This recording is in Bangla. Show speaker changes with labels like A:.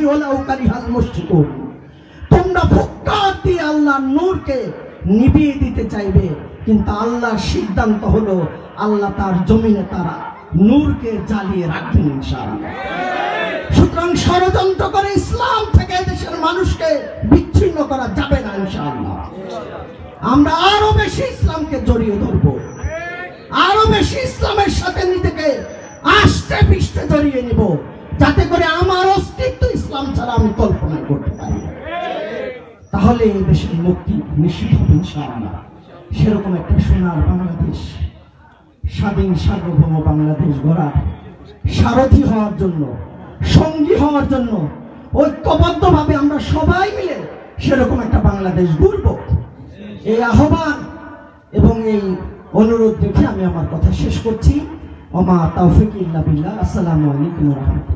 A: ওয়ালাউ কারিহাল মুশরিকুন। তোমরা ফুৎকার দিয়ে আল্লাহর নূরকে নিভিয়ে দিতে চাইবে, কিন্তু আল্লাহর সিদ্ধান্ত হলো আল্লাহ তার জমিনে তারা নূরকে জ্বালিয়ে রাখবেন ইনশাআল্লাহ। সুতরাং ষড়যন্ত্র করে ইসলাম থেকে দেশের মানুষকে বিচ্ছিন্ন করা যাবে না ইনশাআল্লাহ। আমরা আরো বেশি ইসলামকে জড়িয়ে ধরবো, আরো বেশি ইসলামের সাথে নিজেকে আষ্টে পৃষ্ঠে জড়িয়ে নিব, যাতে করে আমার অস্তিত্ব ইসলাম ছাড়া আমি কল্পনা করতে পারি। তাহলে এই দেশের মুক্তি নিশ্চিত হবে ইনশাআল্লাহ। সেরকম একটা সোনার বাংলাদেশ, স্বাধীন সার্বভৌম বাংলাদেশ গড়ার সারথি হওয়ার জন্য, সঙ্গী হওয়ার জন্য ঐক্যবদ্ধভাবে আমরা সবাই মিলে সেরকম একটা বাংলাদেশ গড়ব। এই আহ্বান এবং এই অনুরোধ রেখে আমি আমার কথা শেষ করছি। ওমা তাওফিক ইল্লা বিল্লাহ। আসসালামু আলাইকুম ওয়া রাহমাতুল্লাহ।